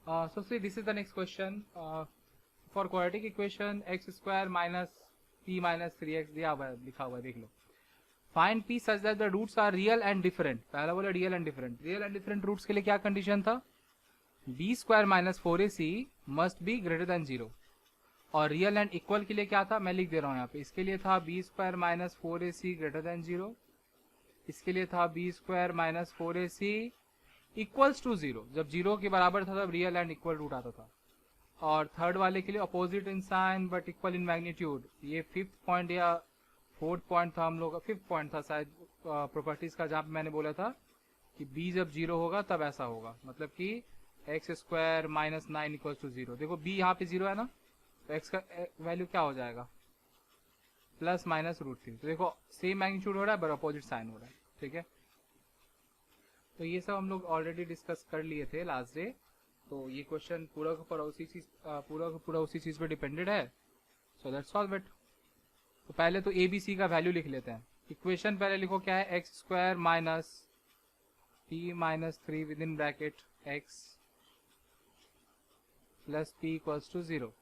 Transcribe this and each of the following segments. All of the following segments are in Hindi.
So see, this is the next question. For quadratic equation x square minus p minus 3x दिया हुआ है, लिखा हुआ है, देख लो. Find p such that the roots are real and different. पहला बोला real and different. Real and different roots के लिए क्या condition था? b square minus 4ac must be greater than 0. और रियल एंड इक्वल के लिए क्या था, मैं लिख दे रहा हूँ यहाँ पे. इसके लिए था B square minus 4ac greater than 0. इसके लिए था B square minus 4ac equals to 0. जब 0 के बराबर था तब रियल एंड इक्वल रूट आता था. और थर्ड वाले के लिए opposite in sign but equal in magnitude. ये फिफ्थ पॉइंट या फोर्थ पॉइंट था हम लोग का, फिफ्थ पॉइंट था शायद प्रॉपर्टीज का, जहाँ पे मैंने बोला था कि b जब 0 होगा तब ऐसा होगा. मतलब कि x square minus 9 equals to 0. देखो b यहाँ पे 0 है ना, तो x का वैल्यू क्या हो जाएगा, प्लस माइनस रूट 3. तो देखो सेम मैग्नीट्यूड हो रहा है बट अपोजिट साइन हो रहा है. ठीक है, तो ये सब हम लोग ऑलरेडी डिस्कस कर लिए थे लास्ट डे. तो ये क्वेश्चन पूरा का पूरा उसी चीज पे डिपेंडेड है. So let's solve it. तो पहले तो ए बी सी का वैल्यू लिख लेते हैं. इक्वेशन पहले लिखो क्या है, X square minus P minus 3 within bracket X plus P equals to 0.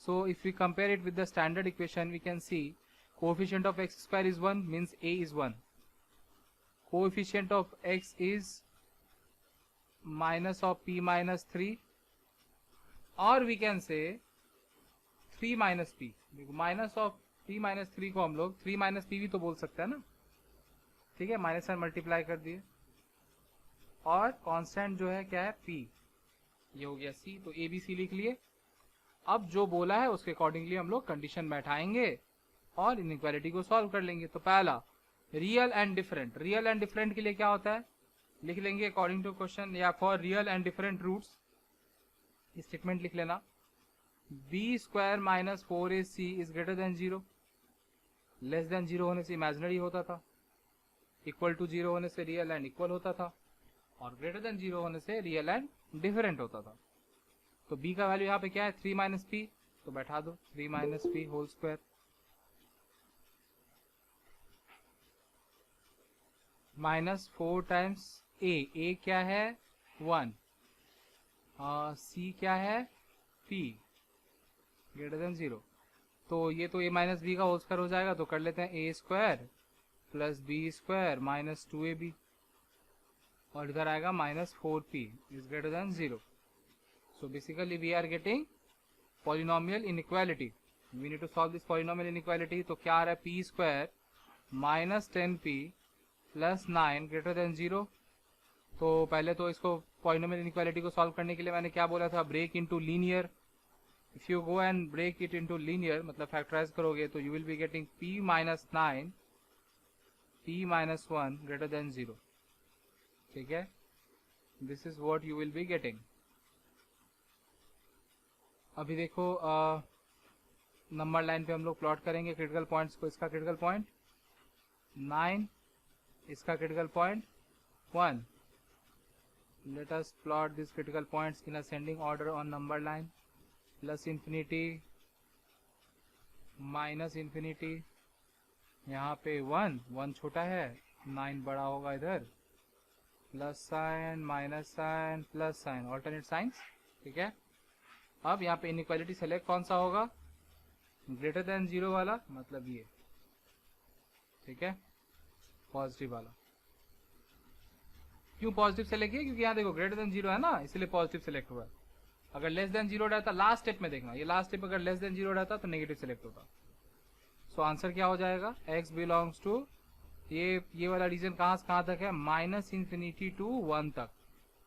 So if we compare it with the standard equation, we can see coefficient of x square is 1, means a is 1. Coefficient of x is minus of p minus 3, or we can say 3 minus p. Minus of p minus 3 को हम लोग 3 minus p भी तो बोल सकते हैं ना. ठीक है, माइनस से मल्टीप्लाई कर दिए और कांस्टेंट जो है क्या है p. ये हो गया c. तो a b c लिख लिए. अब जो बोला है उसके अकॉर्डिंगली हम लोग कंडीशन बैठाएंगे और इनइक्वालिटी को सॉल्व कर लेंगे. तो पहला real and different. Real and different के लिए क्या होता है, लिख लेंगे अकॉर्डिंग टू क्वेश्चन, या for real and different roots statement लिख लेना. B square minus 4ac is greater than 0. Less than 0 होने से इमेजिनरी होता था, इक्वल टू 0 होने से रियल एंड इक्वल होता था, और ग्रेटर देन 0 होने से रियल एंड डिफरेंट होता था. तो b का वैल्यू यहाँ पे क्या है, 3 माइनस पी. तो बैठा दो 3 minus P whole square minus 4 times a क्या है 1, c क्या है p ग्रेटर देन 0. तो ये तो a माइनस बी का होल स्क्वायर हो जाएगा. तो कर लेते हैं a square plus B square minus 2ab, और इधर आएगा minus 4p is greater than 0. So basically we are getting polynomial inequality. We need to solve this polynomial inequality. तो क्या आ रहा है, p square minus 10p plus 9 greater than 0. तो पहले तो इसको polynomial inequality को सॉल्व करने के लिए मैंने क्या बोला था, break into linear. If you go and break it into linear, मतलब फैक्टराइज करोगे, तो you will be getting p minus 9 p minus 1 greater than 0. ठीक है, this is what you will be getting. अभी देखो नंबर लाइन पे हम लोग प्लॉट करेंगे क्रिटिकल पॉइंट्स को. इसका क्रिटिकल पॉइंट 9, इसका critical point 1. Let us plot this critical points in ascending order on number line. Plus infinity minus infinity, यहाँ पे 1 छोटा है, 9 बड़ा होगा इधर, plus sign minus sign plus sign, alternate signs. ठीक है, अब यहाँ पे इनइक्वालिटी सेलेक्ट कौन सा होगा, ग्रेटर देन 0 वाला, मतलब ये. ठीक है, पॉजिटिव वाला. क्यों पॉजिटिव सेलेक्ट किया, क्योंकि यहाँ देखो ग्रेटर देन 0 है ना, इसलिए पॉजिटिव सेलेक्ट हुआ. अगर लेस देन 0 रहता, लास्ट स्टेप में देखना, ये लास्ट स्टेप अगर लेस देन 0 रहता तो नेगेटिव सेलेक्ट होता. सो आंसर क्या हो जाएगा, x बिलोंग्स टू ये वाला रीजन कहाँ से कहाँ तक है, माइनस इन्फिनिटी टू 1 तक.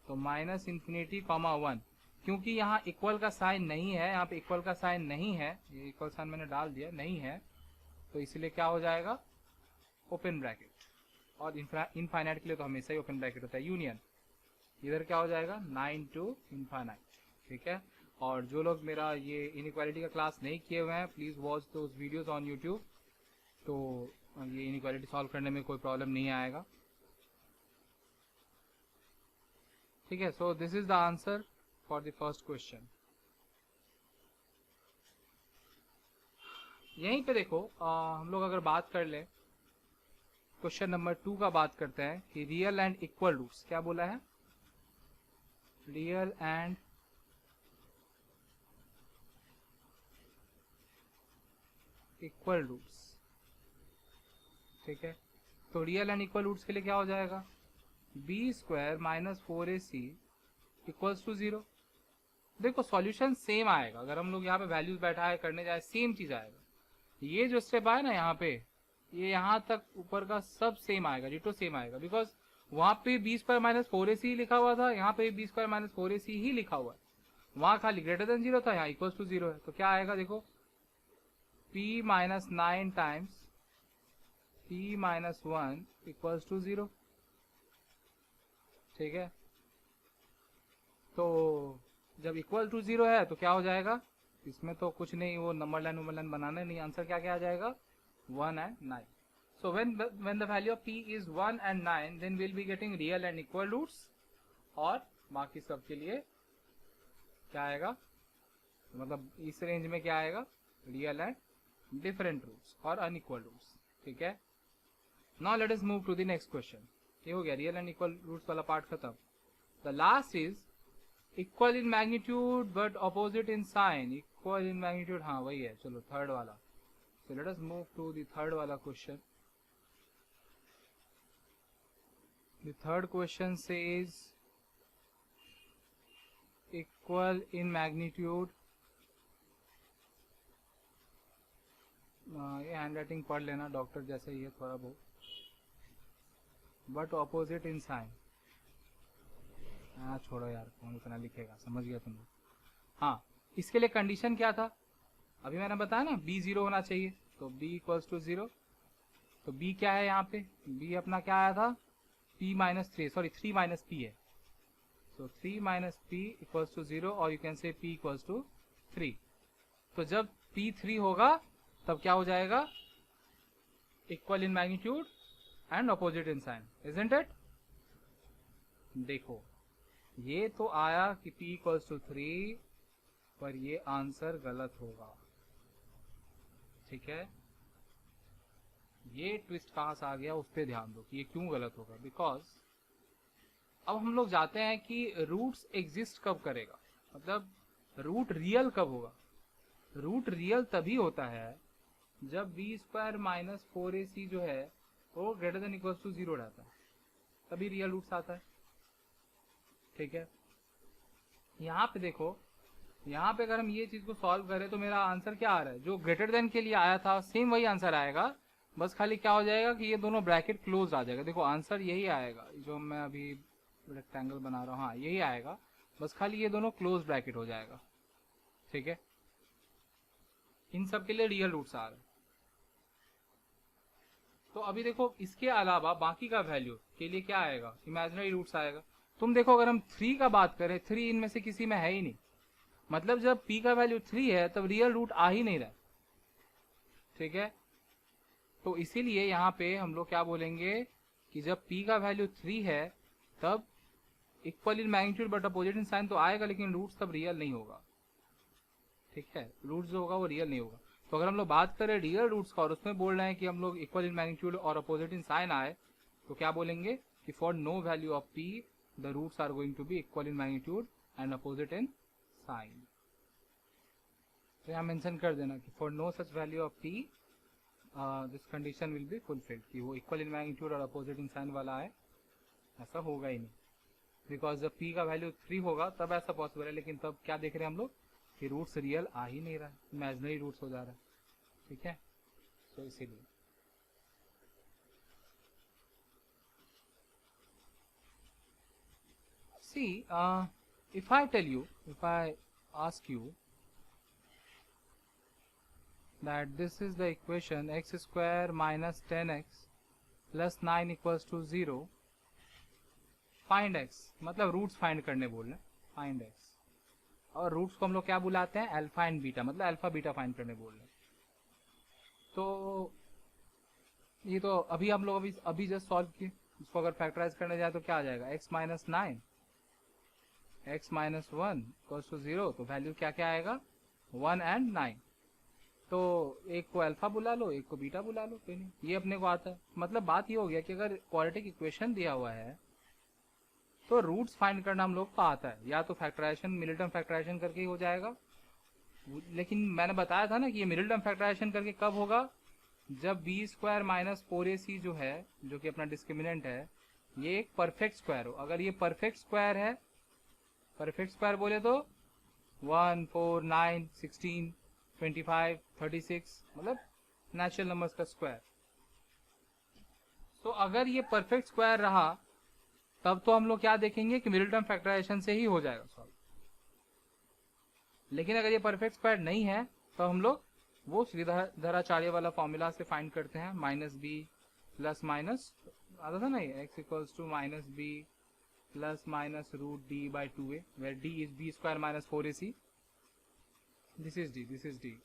तो माइनस इन्फिनिटी कॉमा 1. क्योंकि यहाँ इक्वल का साइन नहीं है, यहाँ पे इक्वल का साइन नहीं है, ये इक्वल साइन मैंने डाल दिया नहीं है, तो इसलिए क्या हो जाएगा, ओपन ब्रैकेट. और इनफाइनाइट के लिए तो हमेशा ही ओपन ब्रैकेट होता है, यूनियन. इधर क्या हो जाएगा 9 टू इनफाइनाइट. ठीक है, और जो लोग मेरा ये इनइक्वालिटी का क्लास नहीं किए हुए हैं, please watch those videos on YouTube. तो ये इनइक्वालिटी सॉल्व करने में कोई प्रॉब्लम नहीं आएगा. ठीक है, so this is the answer for the first question. यहीं पे देखो हम लोग अगर बात कर ले, क्वेश्चन नंबर 2 का बात करते हैं कि रियल एंड इक्वल रूट्स. क्या बोला है, रियल एंड इक्वल रूट्स। ठीक है, तो रियल एंड इक्वल रूट्स के लिए क्या हो जाएगा, B square minus 4ac equals to 0। देखो सॉल्यूशन सेम आएगा, अगर हम लोग यहाँ पे वैल्यूज बैठाए करने जाए सेम चीज आएगा। ये जो स्टेप आया ना यहाँ पे, ये यहाँ तक ऊपर का सब सेम आएगा, डिटो सेम आएगा, बिकॉज वहां पे बी स्क्वायर माइनस 4ac ही लिखा हुआ था, यहाँ पे बी स्क्वायर माइनस 4ac ही लिखा हुआ है। वहां खाली ग्रेटर देन 0 था, यहाँ इक्वल्स टू 0 है, तो क्या आएगा देखो, p minus 9 times p minus 1 equals to 0। ठीक है, तो जब इक्वल टू 0 है तो क्या हो जाएगा, इसमें तो कुछ नहीं, वो नंबर लाइन बनाना नहीं, आंसर क्या क्या आ जाएगा, 1 and 9। So when the value of p is 1 and 9, then we'll be getting real and equal roots, और बाकी सब के लिए क्या आएगा, मतलब इस रेंज में क्या आएगा, रियल एंड डिफरेंट रूट्स और अनइक्वल रूट्स। ठीक है, now let us move to the next question. ये हो गया रियल एंड इक्वल रूट्स वाला पार्ट खत्म। The last is equal in magnitude but opposite in sign. Equal in magnitude, हाँ वही है, चलो थर्ड वाला। So let us move to the third wala question. The third question says equal in magnitude. ये हैंडराइटिंग पढ़ लेना, डॉक्टर जैसे ही है थोड़ा बहुत, बट ऑपोजिट इन साइन। हाँ छोड़ो यार, कौन इतना लिखेगा, समझ गया तुम लोग। हाँ, इसके लिए कंडीशन क्या था, अभी मैंने बताया ना, b 0 होना चाहिए, तो b इक्वल्स टू 0। तो b क्या है यहाँ पे, b अपना क्या आया था, p minus 3, sorry 3 minus p है, so 3 minus p equals to 0, और you can say p equals to 3। तो जब p 3 होगा तब क्या हो जाएगा, equal in magnitude and opposite in sign, isn't it. देखो ये तो आया कि p इक्वल्स टू 3, पर ये आंसर गलत होगा। ठीक है, ये ट्विस्ट कहां से आ गया उस पर ध्यान दो कि ये क्यों गलत होगा, बिकॉज अब हम लोग जाते हैं कि रूट्स एग्जिस्ट कब करेगा, मतलब रूट रियल कब होगा। रूट रियल तभी होता है जब बी स्क्वायर माइनस 4ac जो है वो ग्रेटर देन इक्वल टू 0 रहता है, तभी रियल रूट्स आता है। ठीक है, यहाँ पे देखो, यहाँ पे अगर हम ये चीज को सॉल्व करें तो मेरा आंसर क्या आ रहा है, जो ग्रेटर देन के लिए आया था सेम वही आंसर आएगा, बस खाली क्या हो जाएगा कि ये दोनों ब्रैकेट क्लोज आ जाएगा। देखो आंसर यही आएगा, जो मैं अभी रेक्टेंगल बना रहा हूँ, हाँ यही आएगा, बस खाली ये दोनों क्लोज ब्रैकेट हो जाएगा। ठीक है, इन सब के लिए रियल रूट्स आ रहे हैं। तो अभी देखो इसके अलावा बाकी का वैल्यू के लिए क्या आएगा, इमेजिनरी रूट्स आएगा। तुम देखो अगर हम 3 का बात करें, 3 इनमें से किसी में है ही नहीं, मतलब जब p का वैल्यू 3 है तब रियल रूट आ ही नहीं रहा। ठीक है, तो इसीलिए यहाँ पे हम लोग क्या बोलेंगे कि जब p का वैल्यू 3 है तब equal in magnitude but opposite in sign तो आएगा, लेकिन रूट्स तब रियल नहीं होगा। ठीक है, रूट्स जो होगा वो रियल नहीं होगा। तो अगर हम लोग बात करें रियल रूट्स का और उसमें बोल रहे हैं कि हम लोग इक्वल इन मैग्नीट्यूड और अपोजिट इन साइन आए, तो क्या बोलेंगे कि for no value of p the roots are going to be equal in magnitude and opposite in sign. तो यहाँ मेंशन कर देना कि for no such value of p this condition will be fulfilled, कि वो इक्वल इन मैग्नीट्यूड और अपोजिट इन साइन वाला है, ऐसा होगा ही नहीं, बिकॉज जब p का वैल्यू 3 होगा तब ऐसा पॉसिबल है, लेकिन तब क्या देख रहे हैं हम लोग कि रूट्स रियल आ ही नहीं रहा है, इमेजिनरी रूट्स हो जा रहा है। ठीक है, तो इसीलिए see if I tell you, if I ask you that this is the equation x square minus 10x plus 9 equals to 0, find x, मतलब रूट्स फाइंड करने बोल रहे हैं, फाइंड x, और रूट्स को हम लोग क्या बुलाते हैं, अल्फा एंड बीटा, मतलब अल्फा बीटा फाइंड करने बोल रहे हैं। तो ये तो अभी हम लोग अभी जस्ट सॉल्व किए, इसको अगर फैक्टराइज करने जाए तो क्या आ जाएगा, x minus 9 x minus 1 equals to 0, तो वैल्यू क्या क्या आएगा, 1 एंड 9। तो एक को अल्फा बुला लो, एक को बीटा बुला लो, कोई नहीं, ये अपने को आता है। मतलब बात ये हो गया कि अगर क्वाड्रेटिक इक्वेशन दिया हुआ है तो रूट्स फाइंड करना हम लोग को आता है, या तो फैक्टराइजेशन मिडिल टर्म फैक्टराइजेशन करके ही हो जाएगा, लेकिन मैंने बताया था ना कि ये मिडिल टर्म फैक्टराइजेशन करके कब होगा, जब बी स्क्वायर माइनस 4ac जो है, जो कि अपना डिस्क्रिमिनेंट है, ये एक परफेक्ट स्क्वायर हो। अगर ये परफेक्ट स्क्वायर है, परफेक्ट स्क्वायर बोले तो 1, 4, 9, 16, 25, 36, मतलब नेचुरल नंबर्स का स्क्वायर। तो अगर ये परफेक्ट स्क्वायर रहा तब तो हम लोग क्या देखेंगे कि मिडिल टर्म फैक्टराइजेशन से ही हो जाएगा सॉल्व। लेकिन अगर ये परफेक्ट स्क्वायर नहीं है तो हम लोग वो श्रीधराचार्य वाला फॉर्मूला से फाइंड करते हैं, माइनस बी प्लस माइनस आता था ना ये, x equals to minus b plus minus root D by 2a, where D is b square minus 4ac, this is D,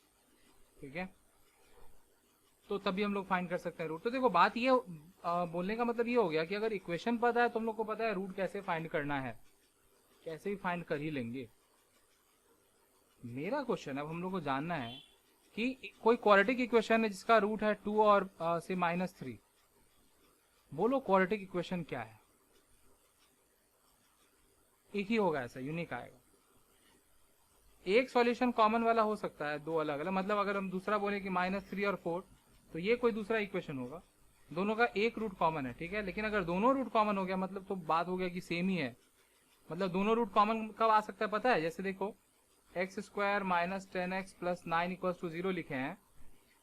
ठीक है। तो तभी हम लोग फाइंड कर सकते हैं रूट। तो देखो बात ये बोलने का मतलब ये हो गया कि अगर इक्वेशन पता है तो हम लोग को पता है रूट कैसे फाइंड करना है, कैसे भी फाइंड कर ही लेंगे। मेरा क्वेश्चन अब हम लोग को जानना है कि कोई क्वाड्रेटिक इक्वेशन है जिसका रूट है 2 और से -3, बोलो क्वाड्रेटिक इक्वेशन क्या है। एक ही होगा, ऐसा यूनिक आएगा। एक सॉल्यूशन कॉमन वाला हो सकता है, दो अलग अलग, मतलब अगर हम दूसरा बोले कि -3 और 4 तो ये कोई दूसरा इक्वेशन होगा, दोनों का एक रूट कॉमन है, ठीक है। लेकिन अगर दोनों रूट कॉमन हो गया मतलब तो बात हो गया कि सेम ही है। मतलब दोनों रूट कॉमन कब आ सकता है पता है, जैसे देखो x square minus 10x plus 9 equal to 0 लिखे हैं,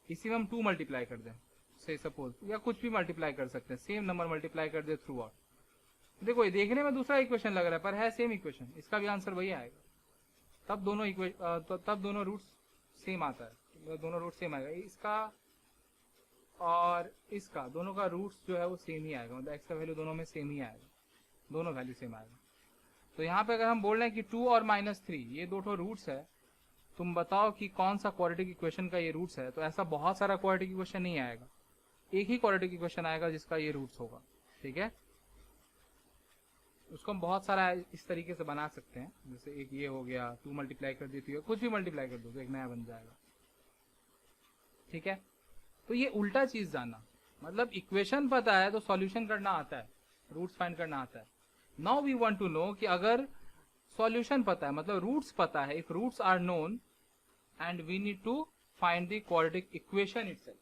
इसी में हम 2 मल्टीप्लाई कर दें से सपोज, या कुछ भी मल्टीप्लाई कर सकते हैं, सेम नंबर मल्टीप्लाई कर दे थ्रू आउट। देखो ये देखने में दूसरा इक्वेशन लग रहा है पर है सेम इक्वेशन, इसका भी आंसर वही आएगा। तब दोनों रूट्स सेम आता है, दोनों रूट सेम आएगा, इसका और इसका दोनों का रूट्स जो है वो सेम ही आएगा, मतलब एक्स का वैल्यू दोनों में सेम ही आएगा, दोनों वैल्यू सेम आएगा। तो यहाँ पे अगर हम बोल रहे हैं कि 2 और -3 ये दो रूट्स है, तुम बताओ कि कौन सा क्वाड्रेटिक इक्वेशन का ये रूट्स है। तो ऐसा बहुत सारा क्वाड्रेटिक इक्वेशन नहीं आएगा, एक ही क्वाड्रेटिक इक्वेशन आएगा जिसका ये रूट्स होगा, ठीक है। उसको हम बहुत सारा इस तरीके से बना सकते हैं, जैसे एक ये हो गया, 2 मल्टीप्लाई कर देती है, कुछ भी मल्टीप्लाई कर दो तो एक नया बन जाएगा, ठीक है। तो ये उल्टा चीज जाना, मतलब इक्वेशन पता है तो सॉल्यूशन करना आता है, रूट्स फाइंड करना आता है। Now we want to know कि अगर सॉल्यूशन पता है मतलब रूट्स पता है, if roots are known and we need to find the quadratic equation itself.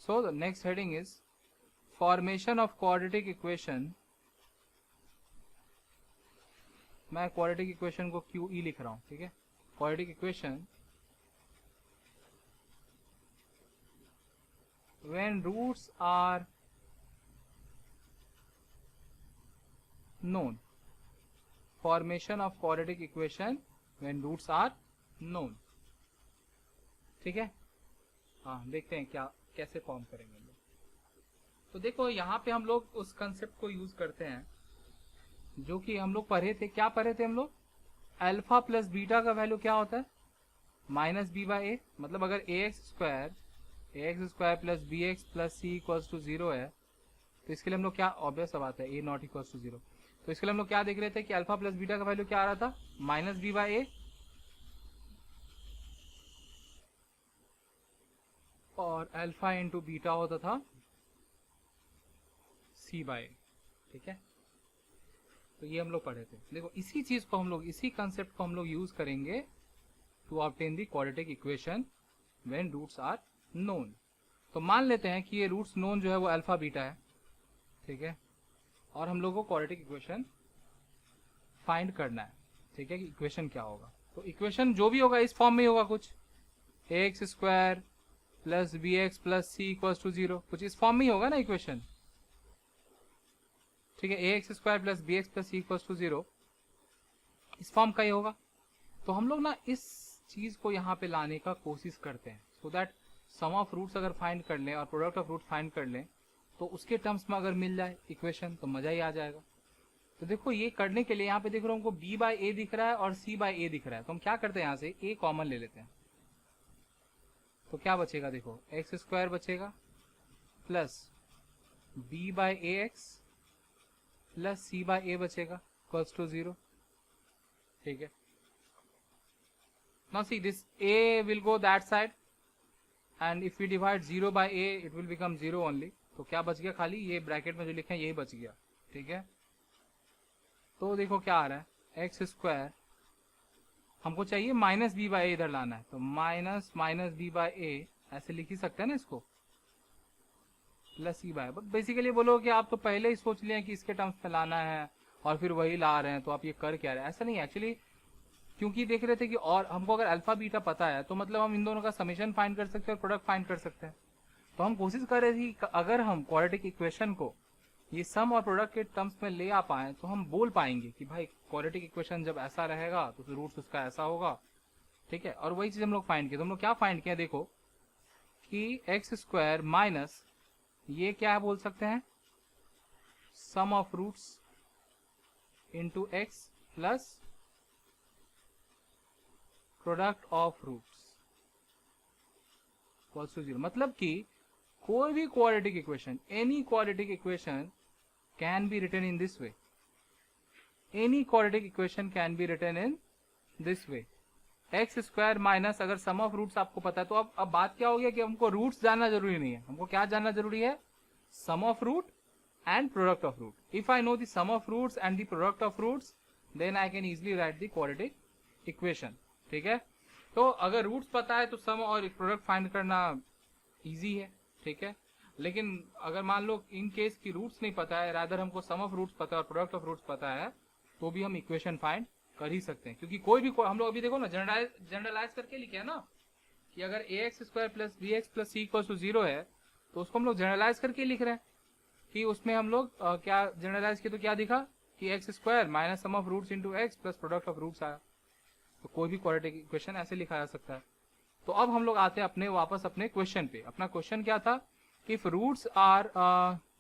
So the next heading is formation of quadratic equation. मैं क्वाड्रेटिक इक्वेशन को QE लिख रहा हूं, ठीक है। Quadratic equation when roots are known, formation of quadratic equation when roots are known, ठीक है। हाँ देखते हैं क्या कैसे फॉर्म करेंगे हम लोग। तो देखो यहाँ पे हम लोग उस कंसेप्ट को यूज करते हैं जो कि हम लोग पढ़े थे। क्या पढ़े थे हम लोग, अल्फा प्लस बीटा का वैल्यू क्या होता है, -b/a। मतलब अगर ax² plus bx plus c equals to 0 है तो इसके लिए हम लोग क्या, ऑब्वियस सा बात है, a नॉट इक्वल्स टू 0। तो इसके लिए हम लोग क्या देख रहे थे कि अल्फा प्लस बीटा का वैल्यू क्या आ रहा था, -b/a और अल्फा इंटू बीटा होता था c/a, ठीक है। तो ये हम लोग पढ़े थे। देखो इसी चीज को हम लोग, इसी कंसेप्ट को हम लोग यूज करेंगे to obtain the quadratic equation when roots are known. तो मान लेते हैं कि ये रूट्स नोन जो है वो अल्फा बीटा है, ठीक है, और हम लोग को क्वाड्रेटिक इक्वेशन फाइंड करना है, ठीक है, कि इक्वेशन क्या होगा। तो इक्वेशन जो भी होगा इस फॉर्म में होगा, कुछ ax² plus bx plus c equals to 0, कुछ इस फॉर्म में ही होगा ना इक्वेशन, ठीक है। ax² plus bx plus c equals to 0 इस फॉर्म का ही होगा। तो हम लोग ना इस चीज को यहाँ पे लाने का कोशिश करते हैं, so that sum of roots अगर फाइंड कर लें और प्रोडक्ट ऑफ रूट फाइंड कर लें तो उसके टर्म्स में अगर मिल जाए इक्वेशन तो मजा ही आ जाएगा। तो देखो ये करने के लिए यहाँ पे देख रहा हूँ हमको b/a दिख रहा है और c/a दिख रहा है, तो हम क्या करते हैं यहाँ से a कॉमन ले लेते हैं। तो क्या बचेगा, देखो x² बचेगा प्लस b/ax प्लस c/a बचेगा इक्वल्स टू 0, ठीक है। Now see this a will go that side and if we divide 0/a it will become 0 only। तो क्या बच गया, खाली ये ब्रैकेट में जो लिखे हैं यही बच गया, ठीक है। तो देखो क्या आ रहा है, एक्स स्क्वायर हमको चाहिए माइनस बी बाई ए इधर लाना है, तो minus minus b by a ऐसे लिख ही सकते हैं ना इसको, plus c by. But basically बोलो कि आप तो पहले ही सोच लिया कि इसके टर्म्स में लाना है और फिर वही ला रहे हैं, तो आप ये कर क्या रहे हैं, ऐसा नहीं एक्चुअली, क्योंकि देख रहे थे कि और हमको अगर अल्फा बीटा पता है तो मतलब हम इन दोनों का समीशन फाइंड कर सकते हैं और प्रोडक्ट फाइंड कर सकते हैं। तो हम कोशिश कर रहे थे कि अगर हम क्वाड्रेटिक इक्वेशन को ये सम और प्रोडक्ट के टर्म्स में ले आ पाए तो हम बोल पाएंगे कि भाई क्वाड्रेटिक इक्वेशन जब ऐसा रहेगा तो रूट्स उसका ऐसा होगा, ठीक है। और वही चीज हम लोग फाइंड किए, तो हम लोग क्या फाइंड किया, देखो कि एक्स स्क्वायर माइनस ये क्या बोल सकते हैं, sum of roots into x plus product of roots equals to 0। मतलब कि कोई भी quadratic equation, any quadratic equation can be written in this way, any quadratic equation can be written in this way, x square minus, अगर सम ऑफ रूट्स आपको पता है तो अब बात क्या हो गया कि हमको रूट्स जानना जरूरी नहीं है, हमको क्या जानना जरूरी है, sum of root and product of root. If I know the sum of roots and the product of roots then I can easily write the quadratic equation, ठीक है। तो अगर रूट्स पता है तो सम और प्रोडक्ट फाइंड करना इजी है, ठीक है। लेकिन अगर मान लो इन केस की रूट्स नहीं पता है, रादर हमको सम ऑफ रूट्स पता है और प्रोडक्ट ऑफ रूट्स पता है, तो भी हम इक्वेशन फाइंड कर ही सकते हैं। क्योंकि कोई भी हम लोग अभी देखो ना जनरलाइज करके लिखे है ना कि अगर a x square plus b x plus c equal to 0 है तो उसको हम लोग जनरलाइज करके लिख रहे हैं कि उसमें हम लोग क्या जनरलाइज किया, तो क्या दिखा कि x square minus sum of roots into x plus product of roots आया। तो कोई भी क्वाड्रेटिक इक्वेशन ऐसे लिखा जा सकता है। तो अब हम लोग आते हैं अपने वापस अपने क्वेश्चन पे। अपना क्वेश्चन क्या था कि इफ रूट्स आर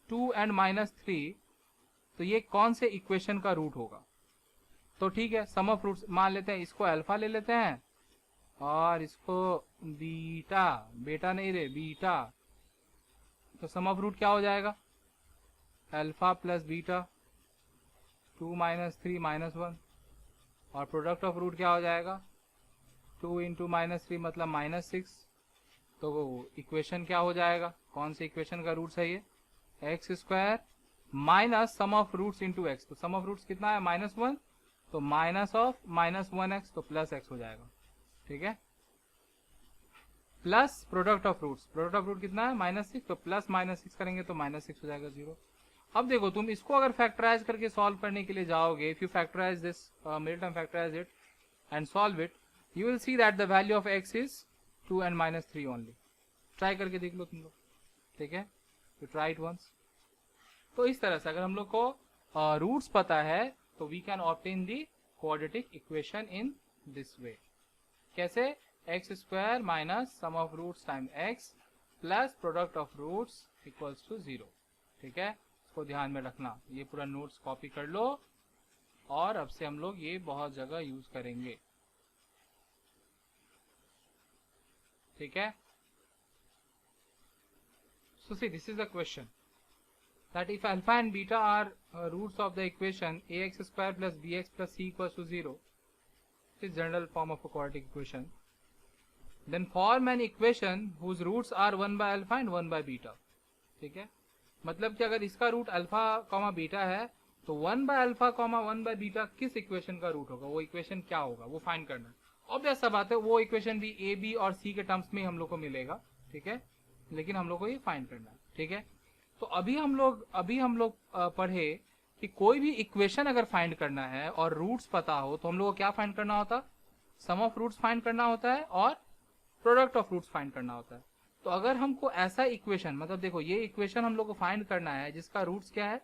2 and -3 तो ये कौन से इक्वेशन का रूट होगा। तो ठीक है, सम ऑफ रूट्स मान लेते हैं, इसको अल्फा ले लेते हैं और इसको बीटा, बेटा नहीं रे बीटा, तो सम ऑफ रूट क्या हो जाएगा, अल्फा प्लस बीटा 2 - 3 -1, और प्रोडक्ट ऑफ रूट क्या हो जाएगा 2 × -3 मतलब -6। तो वो इक्वेशन क्या हो जाएगा, कौन से इक्वेशन का रूट्स है ये, x square minus sum of roots into x. तो सम ऑफ रूट्स कितना है -1, तो माइनस ऑफ -1x तो प्लस x हो जाएगा, ठीक है। Plus product of roots, product of root कितना है -6, तो प्लस -6 करेंगे तो -6 हो जाएगा 0। अब देखो तुम इसको अगर फैक्टराइज करके सॉल्व करने के लिए जाओगे, if you factorise this middle term, factorise it and solve it, you will see that the value of x is 2 and -3 only. Try करके देख लो तुम लोग, ठीक है, तो ट्राई इट वंस। तो इस तरह से अगर हम लोग को रूट्स पता है तो we can obtain the quadratic equation in this way. कैसे, x square minus sum of roots time x plus product of roots equals to 0, ठीक है। इसको ध्यान में रखना, ये पूरा नोट्स कॉपी कर लो और अब से हम लोग ये बहुत जगह यूज करेंगे, ठीक है। So see, this is the question that if alpha and beta are roots of the equation ax square plus bx plus c equals to 0, this is general form of a quadratic equation, then form an equation whose roots are 1 by alpha and 1 by beta, ठीक है। मतलब कि अगर इसका रूट अल्फा कॉमा बीटा है तो 1 by alpha comma 1 by beta किस इक्वेशन का रूट होगा, वो इक्वेशन क्या होगा वो फाइंड करना है। ऑब्वियस सा बात है, वो इक्वेशन भी ए बी और सी के टर्म्स में हम लोग को मिलेगा, ठीक है, लेकिन हम लोग को ये फाइंड करना है, ठीक है। तो अभी हम लोग पढ़े कि कोई भी इक्वेशन अगर फाइंड करना है और रूट्स पता हो तो हम लोग को क्या फाइंड करना होता, सम ऑफ रूट्स फाइंड करना होता है और प्रोडक्ट ऑफ रूट्स फाइंड करना होता है। तो अगर हमको ऐसा इक्वेशन, मतलब देखो ये इक्वेशन हम लोग को फाइंड करना है जिसका रूट्स क्या है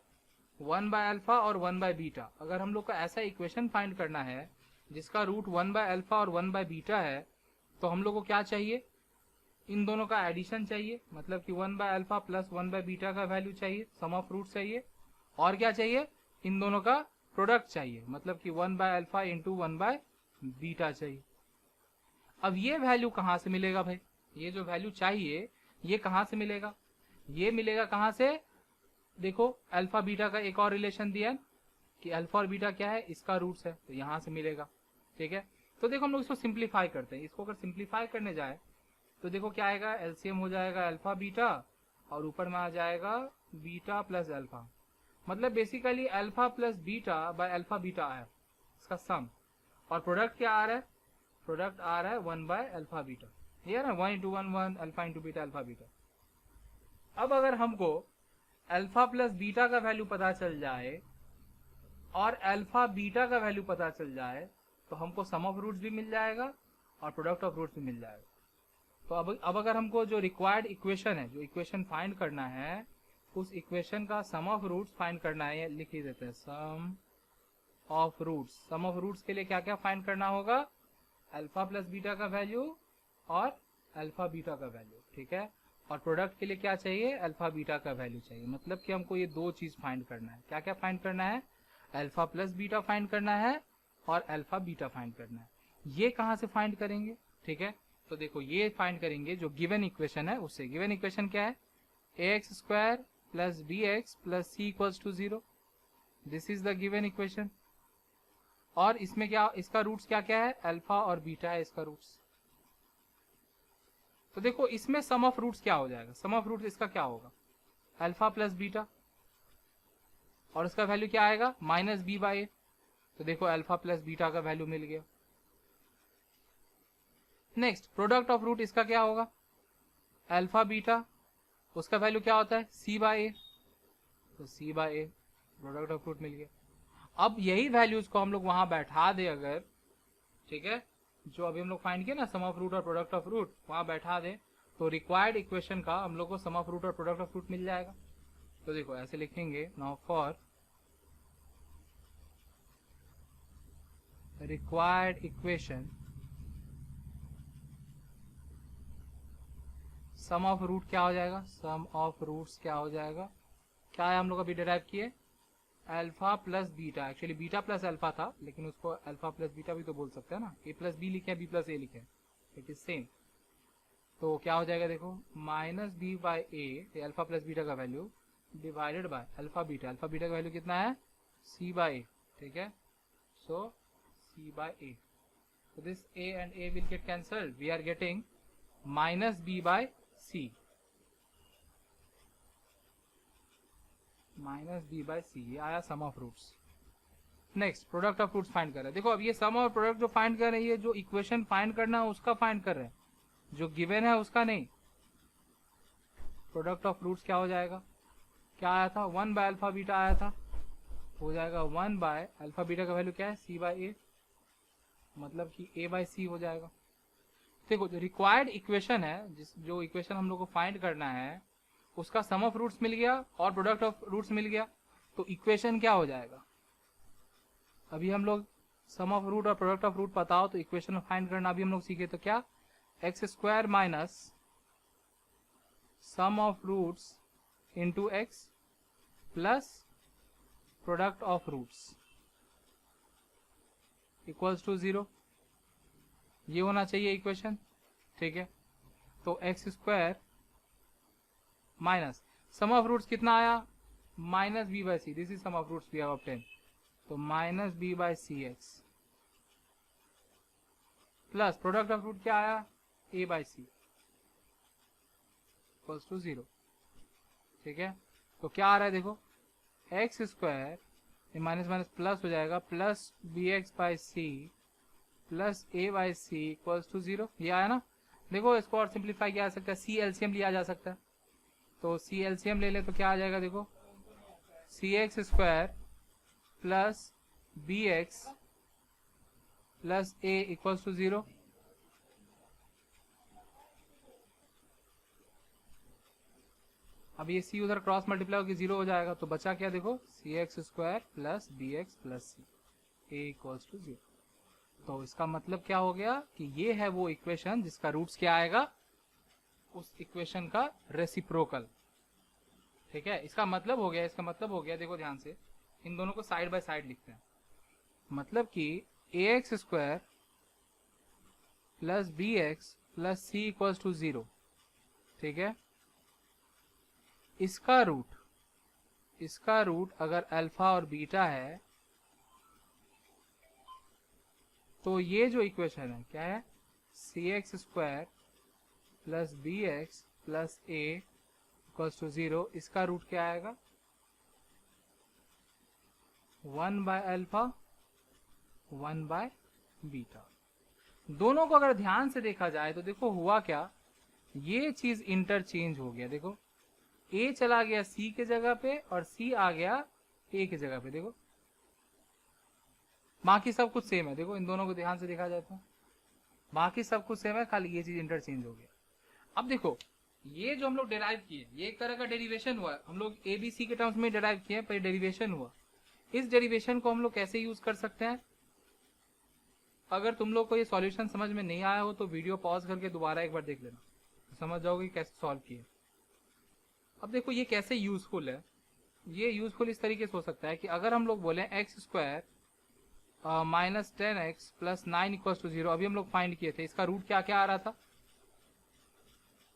1 by अल्फा और 1 by बीटा। अगर हम लोग को ऐसा इक्वेशन फाइंड करना है जिसका रूट 1 by अल्फा और 1 by बीटा है, तो हम लोग को क्या चाहिए, इन दोनों का एडिशन चाहिए, मतलब कि 1 by alpha plus 1 by beta का वैल्यू चाहिए, सम ऑफ रूट चाहिए, और क्या चाहिए, इन दोनों का प्रोडक्ट चाहिए, मतलब कि 1 by alpha into 1 by beta चाहिए। अब ये वैल्यू कहाँ से मिलेगा भाई, ये जो वैल्यू चाहिए ये कहाँ से मिलेगा, ये मिलेगा कहाँ से, देखो अल्फा बीटा का एक और रिलेशन दिया कि अल्फा और बीटा क्या है, इसका रूट्स है, तो यहाँ से मिलेगा, ठीक है। तो देखो हम लोग इसको सिंप्लीफाई करते हैं, इसको अगर सिंप्लीफाई करने जाए तो देखो क्या आएगा, एलसीएम हो जाएगा अल्फा बीटा और ऊपर में आ जाएगा बीटा प्लस अल्फा, मतलब basically alpha plus beta by alpha beta है इसका सम, और प्रोडक्ट क्या आ रहा है, प्रोडक्ट आ रहा है 1 बाय अल्फा बीटा, ये है ना 1 into 1 1 alpha into beta alpha beta. अब अगर हमको अल्फा प्लस बीटा का वैल्यू पता चल जाए और अल्फा बीटा का वैल्यू पता चल जाए तो हमको सम ऑफ रूट्स भी मिल जाएगा और प्रोडक्ट ऑफ रूट्स भी मिल जाएगा। तो अब अगर हमको जो रिक्वायर्ड इक्वेशन है, जो इक्वेशन फाइंड करना है, उस इक्वेशन का सम ऑफ रूट्स फाइंड करना है, लिख ही देते हैं sum of roots. Sum of roots के लिए क्या क्या फाइंड करना होगा, अल्फा प्लस बीटा का वैल्यू और अल्फा बीटा का वैल्यू, ठीक है। और प्रोडक्ट के लिए क्या चाहिए, अल्फा बीटा का वैल्यू चाहिए। मतलब कि हमको ये दो चीज फाइंड करना है। क्या क्या फाइंड करना है, अल्फा प्लस बीटा फाइंड करना है और अल्फा बीटा फाइंड करना है। ये कहाँ से फाइंड करेंगे, ठीक है। तो देखो ये फाइंड करेंगे जो गिवन इक्वेशन है उससे। गिवन इक्वेशन क्या है, ax square plus bx plus c equals to 0, this is the given equation. और इसमें क्या, इसका रूट्स क्या क्या है, अल्फा और बीटा है इसका रूट्स। तो देखो इसमें सम ऑफ रूट्स क्या हो जाएगा, सम ऑफ रूट्स इसका क्या होगा, अल्फा प्लस बीटा, और इसका वैल्यू क्या आएगा माइनस बी बाई ए। तो देखो अल्फा प्लस बीटा का वैल्यू मिल गया। नेक्स्ट प्रोडक्ट ऑफ रूट इसका क्या होगा, अल्फा बीटा, उसका वैल्यू क्या होता है सी बाई ए, तो c by a product of root मिल गया। अब यही वैल्यूज को हम लोग वहां बैठा दे अगर, ठीक है, जो अभी हम लोग फाइंड किया ना सम ऑफ रूट और प्रोडक्ट ऑफ रूट, वहां बैठा दे तो रिक्वायर्ड इक्वेशन का हम लोग को सम ऑफ रूट और प्रोडक्ट ऑफ रूट मिल जाएगा। तो देखो ऐसे लिखेंगे, now for required equation sum of root क्या हो जाएगा, सम ऑफ रूट्स क्या हो जाएगा, क्या है हम लोग अभी डिराइव किए, alpha plus beta. Actually beta plus alpha था लेकिन उसको अल्फा प्लस बीटा भी तो बोल सकते हैं ना, ए प्लस बी लिखे बी प्लस ए लिखे, इट इज सेम। तो क्या हो जाएगा देखो minus b by a, alpha plus beta का value, divided by alpha beta. Alpha beta का वैल्यू कितना है सी बाई ए, ठीक है, so c by a. So this a and a will get cancelled. We are getting minus b by c. Minus b by c, ये आया sum of roots. Next product of roots find कर रहे हैं। देखो अब ये सम और प्रोडक्ट जो फाइंड कर रहे हैं, ये जो इक्वेशन फाइंड करना है उसका फाइंड कर रहे हैं, जो गिवन है उसका नहीं। प्रोडक्ट ऑफ रूट्स क्या हो जाएगा, क्या आया था 1 बाय अल्फा बीटा आया था, हो जाएगा 1 बाय अल्फा बीटा का वैल्यू क्या है सी बाई ए, मतलब कि a बाई सी हो जाएगा। देखो जो रिक्वायर्ड इक्वेशन है, जो इक्वेशन हम लोग को फाइंड करना है, उसका सम ऑफ रूट्स मिल गया और प्रोडक्ट ऑफ रूट्स मिल गया, तो इक्वेशन क्या हो जाएगा। अभी हम लोग सम ऑफ रूट और प्रोडक्ट ऑफ रूट पता हो तो इक्वेशन फाइंड करना अभी हम लोग सीखे, तो क्या x square minus sum of roots into x plus product of roots equals to 0, ये होना चाहिए इक्वेशन, ठीक है। तो x square minus sum of roots कितना आया minus b by c, this is sum of roots we have obtain, तो minus b by c x plus product of root क्या आया a by c equals to 0, ठीक है। तो क्या आ रहा है देखो x square minus minus plus हो जाएगा, plus b x by c plus a by c equals to 0, ये आया ना। देखो इसको और सिंप्लीफाई किया जा सकता है, सी एलसीएम लिया जा सकता है, तो सी एलसीएम ले ले तो क्या आ जाएगा देखो c x square plus b x plus a equals to 0। अब ये सी उधर क्रॉस मल्टीप्लाई होकर 0 हो जाएगा, तो बचा क्या देखो c x square plus b x plus c a equals to 0। तो इसका मतलब क्या हो गया कि ये है वो इक्वेशन जिसका रूट्स क्या आएगा, उस इक्वेशन का रेसिप्रोकल, ठीक है। इसका मतलब हो गया, इसका मतलब हो गया, देखो ध्यान से इन दोनों को साइड बाय साइड लिखते हैं, मतलब कि a x square plus b x plus c equals to 0, ठीक है। इसका रूट अगर अल्फा और बीटा है तो ये जो इक्वेशन है क्या है c x square plus b x plus a equals to 0, इसका रूट क्या आएगा 1 बाय अल्फा 1 बाय बीटा। दोनों को अगर ध्यान से देखा जाए तो देखो हुआ क्या, ये चीज इंटरचेंज हो गया। देखो ए चला गया सी के जगह पे और सी आ गया ए की जगह पे। देखो बाकी सब कुछ सेम है। देखो इन दोनों को ध्यान से देखा जाए तो बाकी सब कुछ सेम है, खाली ये चीज इंटरचेंज हो गया। अब देखो ये जो हम लोग डेराइव किए, ये एक तरह का डेरिवेशन हुआ। हम लोग ए बी सी के टर्म्स में डेराइव किए, पर डेरिवेशन हुआ। इस डेरिवेशन को हम लोग कैसे यूज कर सकते हैं? अगर तुम लोग को ये सॉल्यूशन समझ में नहीं आया हो तो वीडियो पॉज करके दोबारा एक बार देख लेना, तो समझ जाओगे कैसे सॉल्व किए। अब देखो ये कैसे यूजफुल है। ये यूजफुल इस तरीके से हो सकता है कि अगर हम लोग बोले x square minus 10x plus 9 equal to 0, अभी हम लोग फाइंड किए थे, इसका रूट क्या क्या आ रहा था?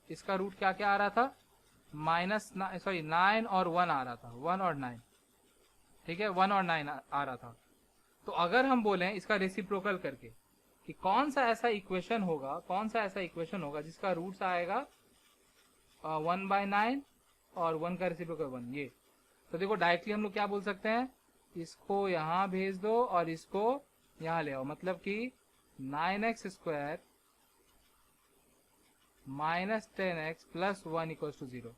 इसका रूट क्या क्या आ रहा था? माइनस 9 और 1 आ रहा था, 1 और 9, ठीक है, 1 और 9 आ रहा था। तो अगर हम बोले इसका रेसिप्रोकल करके कि कौन सा ऐसा इक्वेशन होगा, कौन सा ऐसा इक्वेशन होगा जिसका रूट्स आएगा 1 बाय 9 और 1 का रेसिप्रोकल 1, ये। तो देखो डायरेक्टली हम लोग क्या बोल सकते हैं, इसको यहाँ भेज दो और इसको यहाँ ले आओ, मतलब कि 9x square minus 10x plus 1 equal to 0।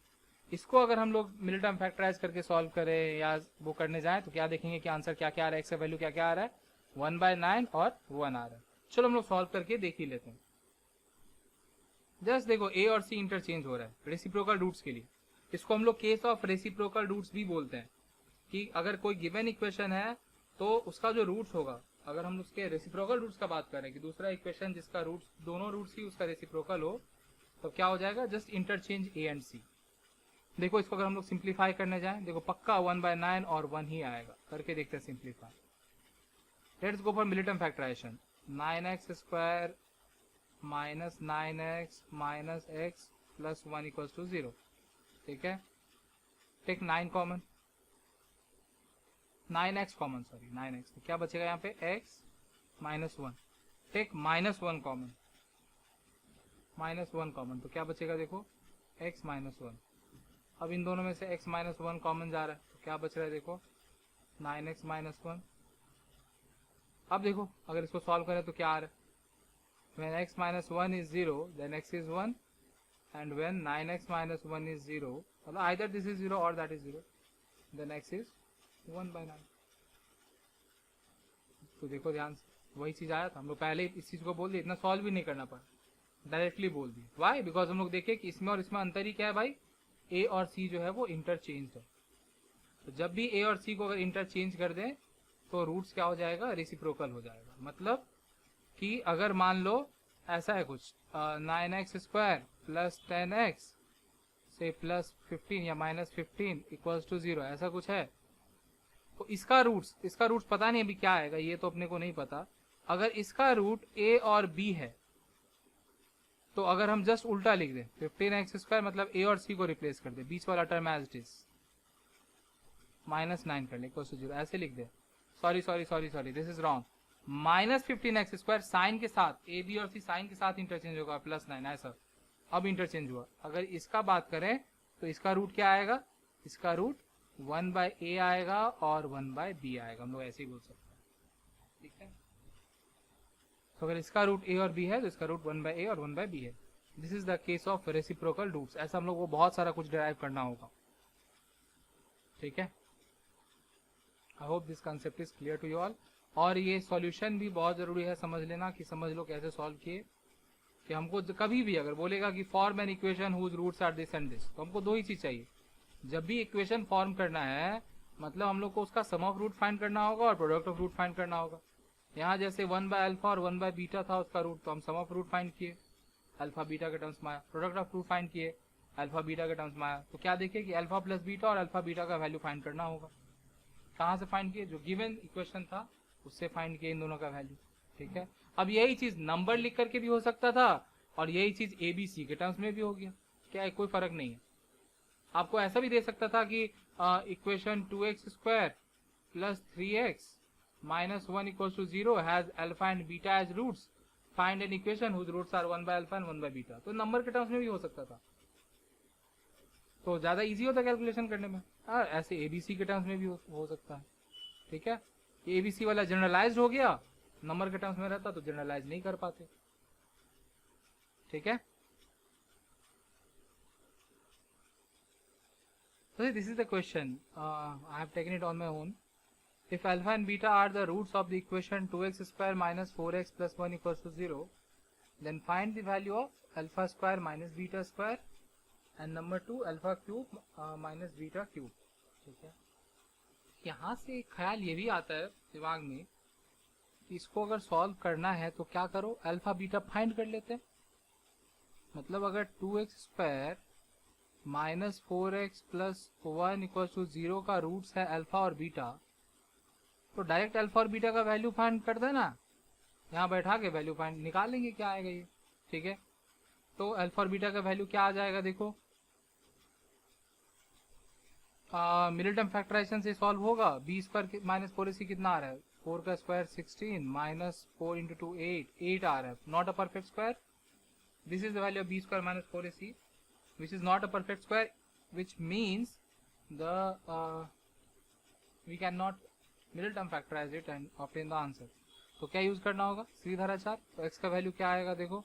इसको अगर हम लोग मिडिल टर्म फैक्टराइज करके सॉल्व करें या वो करने जाएं तो क्या देखेंगे कि आंसर क्या क्या आ रहा है, एक्स का वैल्यू क्या क्या आ रहा है, 1 बाय 9 और 1 आ रहा है। चलो हम लोग सॉल्व करके देख ही लेते हैं। जस्ट देखो ए और सी इंटरचेंज हो रहा है रेसिप्रोकल रूट्स के लिए। इसको हम लोग केस ऑफ रेसिप्रोकल रूट्स भी बोलते हैं कि अगर कोई गिवन इक्वेशन है तो उसका जो रूट्स होगा, अगर हम उसके रेसिप्रोकल रूट्स का बात करें कि दूसरा इक्वेशन जिसका रूट्स दोनों रूट्स ही उसका रेसिप्रोकल हो, तो क्या हो जाएगा, जस्ट इंटरचेंज ए एंड सी। देखो इसको अगर हम लोग सिंप्लीफाई करने जाएं, देखो पक्का 1 बाय 9 और 1 ही आएगा। करके देखते हैं simplify. Let's go for middle term factorisation. 9x square minus 9x minus x plus 1 equals to 0, ठीक है। Take 9 common, 9x common, sorry 9x, तो क्या बचेगा यहाँ पे x minus 1। Take minus 1 common, minus 1 common, तो क्या बचेगा देखो x माइनस 1। अब इन दोनों में से x माइनस 1 कॉमन जा रहा है, तो क्या बच रहा है देखो 9x माइनस 1। अब देखो अगर इसको सॉल्व करें तो क्या आ रहा है, when x minus 1 is 0 then x is 1, and when 9x minus 1 is 0, मतलब either this is 0 or that is 0, then x is 1 by 9। तो देखो ध्यान से वही चीज आया था, हम लोग पहले इस चीज को बोल दिए, इतना सॉल्व भी नहीं करना पड़ा, डायरेक्टली बोल दिए। वाई? बिकॉज हम लोग देखे कि इसमें और इसमें अंतर ही क्या है भाई, ए और सी जो है वो इंटरचेंज है। तो जब भी ए और सी को अगर इंटरचेंज कर दें तो रूट्स क्या हो जाएगा, रेसिप्रोकल हो जाएगा। मतलब कि अगर मान लो ऐसा है कुछ 9x स्क्वायर प्लस 10x से प्लस 15 या माइनस 15 इक्वल्स टू 0, ऐसा कुछ है, तो इसका रूट्स पता नहीं अभी क्या आएगा, ये तो अपने को नहीं पता। अगर इसका रूट a और b है तो अगर हम जस्ट उल्टा लिख दें 15x स्क्वायर मतलब a और c को रिप्लेस कर दे, बीच वाला term as it is minus 9 कर ले इक्वल्स टू 0, ऐसे लिख दे। Sorry this is wrong. Minus 15x square sign के साथ, ए बी और सी साइन के साथ इंटरचेंज होगा, प्लस 9 ऐसा अब इंटरचेंज हुआ। अगर इसका बात करें तो इसका रूट क्या आएगा, इसका रूट 1 बाय ए आएगा और 1 बाय बी आएगा, हम लोग ऐसे ही बोल सकते हैं, ठीक है। तो अगर इसका रूट ए और बी है तो इसका रूट 1 बाय ए और 1 बाय बी है। This is the case of reciprocal roots. ऐसा हम लोग को बहुत सारा कुछ डिराइव करना होगा, ठीक है। I hope this concept is clear to you all. और ये सॉल्यूशन भी बहुत जरूरी है समझ लेना, कि समझ लो कैसे सॉल्व किए। कि हमको कभी भी अगर बोलेगा कि form an equation whose roots are this and this, तो हमको दो ही चीज चाहिए। जब भी इक्वेशन फॉर्म करना है मतलब हम लोग को उसका सम ऑफ रूट फाइंड करना होगा और प्रोडक्ट ऑफ रूट फाइंड करना होगा। यहाँ जैसे 1 बाय अल्फा और 1 बाय बीटा था उसका रूट, तो हम सम ऑफ रूट फाइंड किए, अल्फा बीटा के टर्म्स में आया। प्रोडक्ट ऑफ रूट फाइंड किए, अल्फा बीटा के टर्म्स में आया। तो क्या देखे कि अल्फा प्लस बीटा और अल्फा बीटा का वैल्यू फाइंड करना होगा। कहाँ से फाइंड किए, जो गिवन इक्वेशन था उससे फाइंड किए इन दोनों का वैल्यू, ठीक है। अब यही चीज नंबर लिख करके भी हो सकता था और यही चीज ए बी सी के टर्म्स में भी हो गया, क्या है, कोई फर्क नहीं है। आपको ऐसा भी दे सकता था कि equation 2x square plus 3x minus 1 equals to 0 has alpha and beta as roots, find an equation whose roots are 1 by alpha and 1 by beta. तो नंबर के टर्म्स में भी हो सकता था, तो ज्यादा इजी होता कैलकुलेशन करने में। ऐसे एबीसी के टर्म्स में भी हो सकता है, ठीक है, एबीसी वाला जनरलाइज्ड हो गया, नंबर के टर्म्स में रहता तो जनरलाइज नहीं कर पाते। ठीक है, so this is the question. I have taken it on my own. If alpha and beta are the roots of the equation 2x square minus 4x plus 1 equals to 0, then find the value of alpha square minus beta square and number 2 alpha cube minus beta cube. ठीक है, यहाँ से एक ख्याल ये भी आता है दिमाग में कि इसको अगर सॉल्व करना है तो क्या करो, अल्फा बीटा फाइंड कर लेते हैं। मतलब अगर 2x square minus 4x plus 1 equal to 0 का रूट्स है अल्फा और बीटा, तो डायरेक्ट अल्फा और बीटा का वैल्यू फाइंड कर देना, यहाँ बैठा के वैल्यू फाइंड निकाल लेंगे क्या आएगा ये। ठीक है, तो अल्फा और बीटा का वैल्यू क्या आ जाएगा, देखो मिडिल टर्म फैक्टराइजेशन से सॉल्व होगा। बी स्क्वायर माइनस 4ac कितना आ रहा है, 4 का स्क्वायर 16 माइनस 4 इंटू 2 8 आ रहा है, not a perfect square. This is the value of b square minus 4ac which is not a perfect square, which means we cannot middle term factorize it and obtain the answer. तो क्या यूज करना होगा, श्रीधराचार। तो x का वैल्यू क्या आएगा, देखो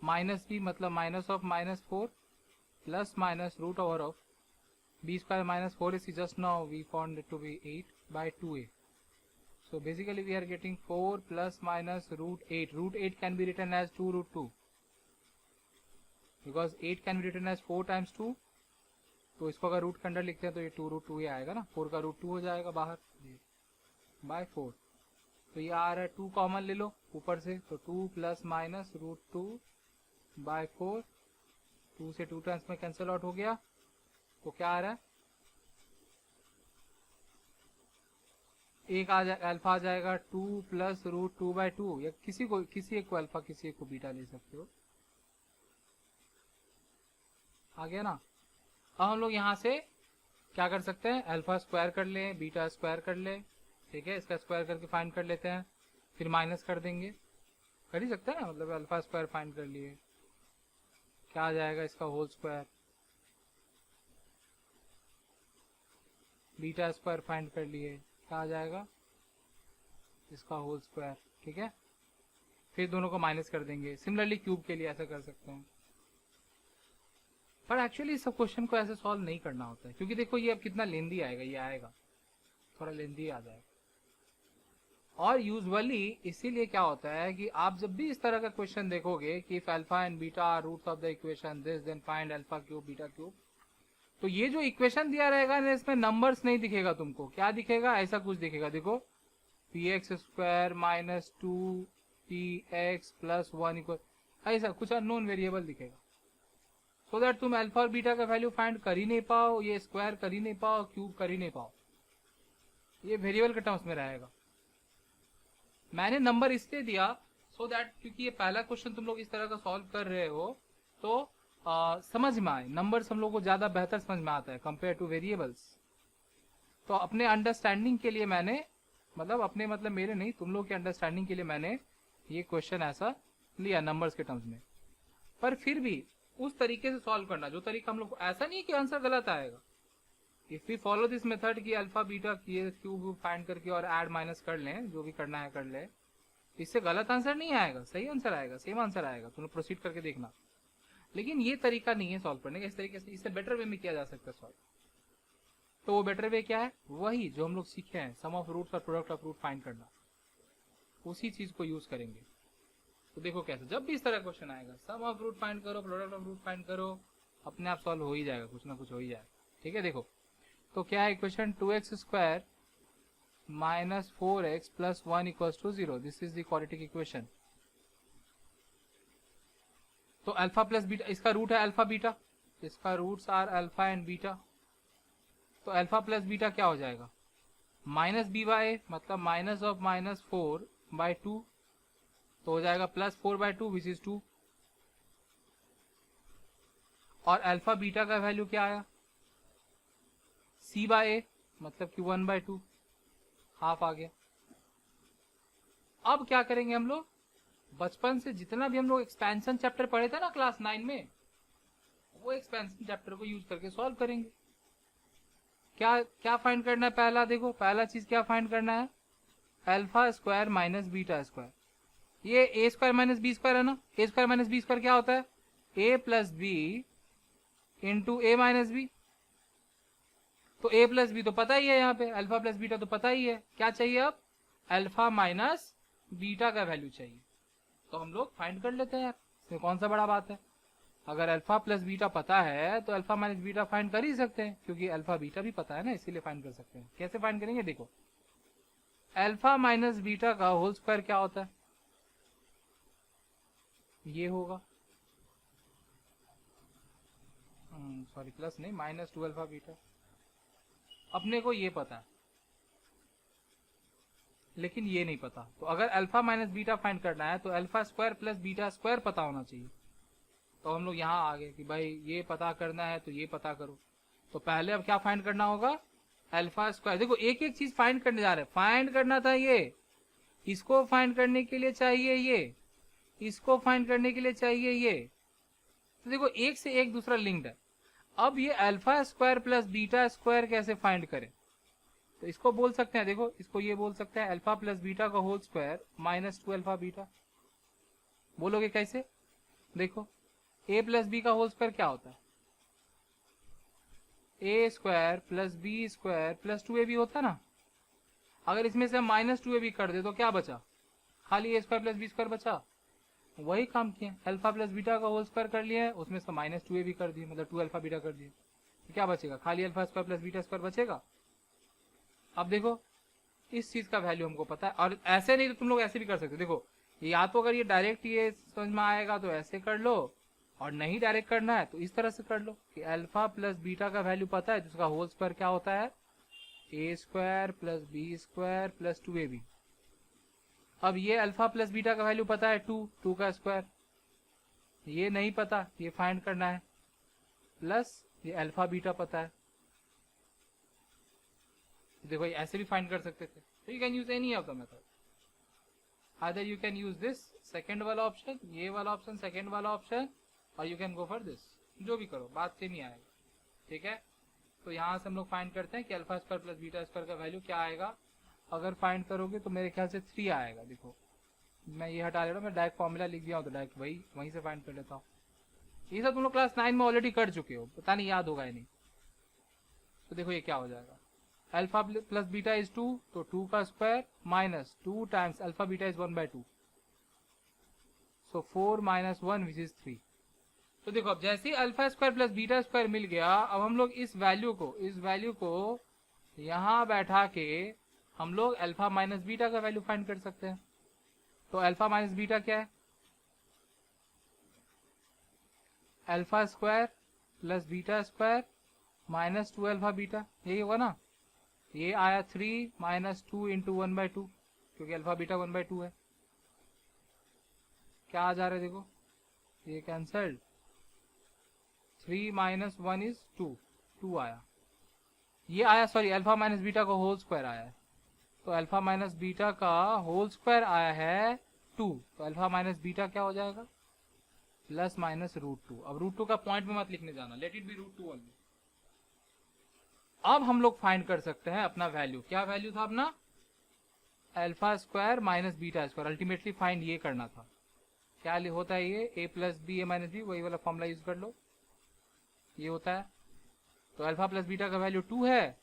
माइनस बी मतलब minus of minus 4 plus minus root over of b square minus 4ac, just now we found it to be 8 by 2a. So basically we are getting 4 plus minus root 8. Root 8 can be written as 2 root 2 because 8 can be written as 4 times 2. तो इसको अगर रूट के अंडर लिखते हैं तो ये 2 रूट 2 ही आएगा ना, 4 का रूट 2 हो जाएगा बाहर बाय 4। तो ये आ रहा है 2 कॉमन ले लो ऊपर से, तो 2 प्लस माइनस रूट 2 बाय 4, 2 से 2 टाइम्स में कैंसिल आउट हो गया। तो क्या आ रहा है, एक आ जाएगा अल्फा आ जाएगा 2 प्लस रूट 2 बाय 2, या किसी एक को अल्फा किसी एक को बीटा ले सकते हो। आ गया ना। अब हम लोग यहाँ से क्या कर सकते हैं, अल्फा स्क्वायर कर ले, बीटा स्क्वायर कर ले। ठीक है, इसका स्क्वायर करके फाइंड कर लेते हैं, फिर माइनस कर देंगे, कर ही सकते हैं ना। मतलब अल्फा स्क्वायर फाइंड कर लिए, क्या आ जाएगा इसका whole square, beta square find कर लिए, क्या आ जाएगा इसका होल स्क्वायर। ठीक है, फिर दोनों को माइनस कर देंगे। सिमिलरली क्यूब के लिए ऐसा कर सकते हैं, पर एक्चुअली इस सब क्वेश्चन को ऐसे सॉल्व नहीं करना होता है, क्योंकि देखो ये अब कितना लेंदी आएगा, ये आएगा थोड़ा लेंदी आ जाएगा। और यूजुअली इसीलिए क्या होता है कि आप जब भी इस तरह का क्वेश्चन देखोगे कि if alpha and beta are roots of the equation this then find alpha cube beta cube, तो ये जो इक्वेशन दिया रहेगा ना इसमें नंबर्स नहीं दिखेगा तुमको, क्या दिखेगा, ऐसा कुछ दिखेगा। देखो P x square minus 2 P x plus 1 equal, ऐसा कुछ अननोन वेरिएबल दिखेगा, सो दैट तुम अल्फा और बीटा का वैल्यू फाइंड कर ही नहीं पाओ, ये स्क्वायर कर ही नहीं पाओ, क्यूब कर ही नहीं पाओ, ये वेरिएबल के टर्म्स में रहेगा। मैंने नंबर इसलिए दिया सो दैट क्योंकि ये पहला क्वेश्चन तुम लोग इस तरह का सॉल्व कर रहे हो तो समझ में आए, नंबर्स हम लोग को ज्यादा बेहतर समझ में आता है कंपेयर टू वेरिएबल्स। तो अपने अंडरस्टैंडिंग के लिए मैंने, मतलब अपने मतलब मेरे नहीं, तुम लोग के अंडरस्टैंडिंग के लिए मैंने ये क्वेश्चन ऐसा लिया नंबर्स के टर्म्स में। पर फिर भी उस तरीके से सॉल्व करना जो तरीका हम लोग, ऐसा नहीं कि आंसर गलत आएगा। If we follow this method कि अल्फा बीटा किए क्यूब फाइंड करके और ऐड माइनस कर लें, जो भी करना है कर ले, इससे गलत आंसर नहीं आएगा, सही आंसर आएगा, सेम आंसर आएगा। तुम प्रोसीड करके देखना। लेकिन ये तरीका नहीं है सॉल्व करने का, इस तरीके से इससे बेटर वे में किया जा सकता है सॉल्व। तो वो बेटर वे क्या है, वही जो हम लोग सीखे हैं, सम ऑफ रूट्स और प्रोडक्ट ऑफ रूट फाइंड करना, उसी चीज को यूज करेंगे। तो देखो कैसे, जब भी इस तरह क्वेश्चन आएगा सम ऑफ रूट फाइंड करो, प्रोडक्ट ऑफ रूट फाइंड करो, अपने आप सॉल्व हो ही जाएगा, कुछ ना कुछ हो ही जाएगा। ठीक है, देखो तो क्या है equation, 2x square minus 4x plus 1 equals to 0, this is the quadratic equation. तो अल्फा प्लस बीटा, इसका रूट है अल्फा बीटा, इसका roots are alpha and beta. तो अल्फा प्लस बीटा क्या हो जाएगा, माइनस बी बाय मतलब माइनस ऑफ माइनस 4 बाय 2, तो हो जाएगा प्लस 4 बाय 2 विच इज 2। और अल्फा बीटा का वैल्यू क्या आया, सी बाय ए मतलब कि 1 बाय 2, हाफ आ गया। अब क्या करेंगे हम लोग, बचपन से जितना भी हम लोग एक्सपेंशन चैप्टर पढ़े थे ना क्लास 9 में, वो एक्सपेंशन चैप्टर को यूज करके सॉल्व करेंगे। क्या क्या फाइंड करना है? पहला देखो, पहला चीज क्या फाइंड करना है? Alpha square minus beta square. ये ए स्क्वायर माइनस बी स्क्वायर है ना, ए स्क्वायर माइनस बी स्क्वायर क्या होता है? ए प्लस बी इंटू ए माइनस बी। तो ए प्लस बी तो पता ही है, यहाँ पे अल्फा प्लस बीटा तो पता ही है। क्या चाहिए अब? अल्फा माइनस बीटा का वैल्यू चाहिए। तो हम लोग फाइंड कर लेते हैं यार, इसमें कौन सा बड़ा बात है। अगर अल्फा प्लस बीटा पता है तो अल्फा माइनस बीटा फाइंड कर ही सकते हैं, क्योंकि अल्फा बीटा भी पता है ना, इसीलिए फाइंड कर सकते हैं। कैसे फाइंड करेंगे? देखो, अल्फा माइनस बीटा का होल स्क्वायर क्या होता है? ये होगा, सॉरी प्लस नहीं, माइनस टू अल्फा बीटा। अपने को ये पता है, लेकिन ये नहीं पता। तो अगर अल्फा माइनस बीटा फाइंड करना है तो alpha square plus beta square पता होना चाहिए। तो हम लोग यहाँ आ गए कि भाई ये पता करना है तो ये पता करो। तो पहले अब क्या फाइंड करना होगा? Alpha square. देखो एक एक चीज फाइंड करने जा रहे हैं। फाइंड करना था ये, इसको फाइंड करने के लिए चाहिए ये, इसको फाइंड करने के लिए चाहिए ये। तो देखो एक से एक दूसरा लिंक्ड है। अब ये alpha square plus beta square कैसे फाइंड करें? तो इसको बोल सकते हैं, देखो इसको ये बोल सकते हैं अल्फा प्लस बीटा का whole square minus two alpha beta. बोलोगे कैसे? देखो ए प्लस बी का होल स्क्वायर क्या होता है? A square plus B square plus two a b होता है ना। अगर इसमें से माइनस टू ए बी कर दे तो क्या बचा? खाली ए स्क्वायर प्लस बी स्क्वायर बचा। वही काम किए, अल्फा प्लस बीटा का होल स्क्वायर कर लिया है, उसमें से माइनस टू ए बी कर दिए, मतलब टू अल्फा बीटा कर दिए। तो क्या बचेगा? खाली alpha square plus beta square बचेगा। अब देखो इस चीज का वैल्यू हमको पता है, और ऐसे नहीं तो तुम लोग ऐसे भी कर सकते हो। देखो या तो अगर ये डायरेक्ट ये समझ में आएगा तो ऐसे कर लो, और नहीं डायरेक्ट करना है तो इस तरह से कर लो कि अल्फा प्लस बीटा का वैल्यू पता है, जिसका होल स्क्वायर क्या होता है? A square plus B square plus two a b. अब ये अल्फा प्लस बीटा का वैल्यू पता है टू का स्क्वायर, ये नहीं पता, ये फाइंड करना है। प्लस ये अल्फा बीटा पता है। देखो ऐसे भी फाइंड कर सकते थे। तो you can use any of the method. Either you can use this second वाला ऑप्शन, ये वाला ऑप्शन सेकंड वाला ऑप्शन, और you can go for this. जो भी करो बात सेम ही आएगा, ठीक है। तो यहाँ से हम लोग फाइंड करते हैं कि alpha square plus beta square का वैल्यू क्या आएगा। अगर फाइंड करोगे तो मेरे ख्याल से 3 आएगा। देखो मैं ये हटा ले रहा हूँ, मैं डायरेक्ट फॉर्मूला लिख दिया हूँ, तो डायरेक्ट वहीं से फाइंड कर लेता हूँ। ये सब तुम लोग क्लास 9 में ऑलरेडी कर चुके हो, पता नहीं याद होगा या नहीं। तो देखो ये क्या हो जाएगा, अल्फा प्लस बीटा इज 2, तो 2 का square minus 2 times alpha beta is 1/2, so 4 minus 1 which is 3। तो देखो अब जैसे ही alpha square plus beta square मिल गया, अब हम लोग इस वैल्यू को यहाँ बैठा के हम लोग अल्फा माइनस बीटा का वैल्यू फाइंड कर सकते हैं। तो अल्फा माइनस बीटा क्या है? Alpha square plus beta square minus 2 alpha beta, यही होगा ना। ये आया 3 माइनस 2 इंटू 1/2, क्योंकि अल्फा बीटा 1/2 है। क्या आ जा रहा है? देखो ये कैंसल्ड, 3 माइनस 1 इज 2 आया। ये आया, सॉरी अल्फा माइनस बीटा का होल स्क्वायर आया है। तो अल्फा माइनस बीटा का होल स्क्वायर आया है 2, तो अल्फा माइनस बीटा क्या हो जाएगा? Plus minus √2। अब √2 का पॉइंट में मत लिखने जाना, लेट इट बी √2 ओनली। अब हम लोग फाइंड कर सकते हैं अपना वैल्यू। क्या वैल्यू था अपना? Alpha square minus beta square. Ultimately find ये करना था। क्या होता है ये? ए प्लस बी ए माइनस बी, वही वाला फॉर्मूला यूज कर लो, ये होता है। तो अल्फा प्लस बीटा का वैल्यू 2 है,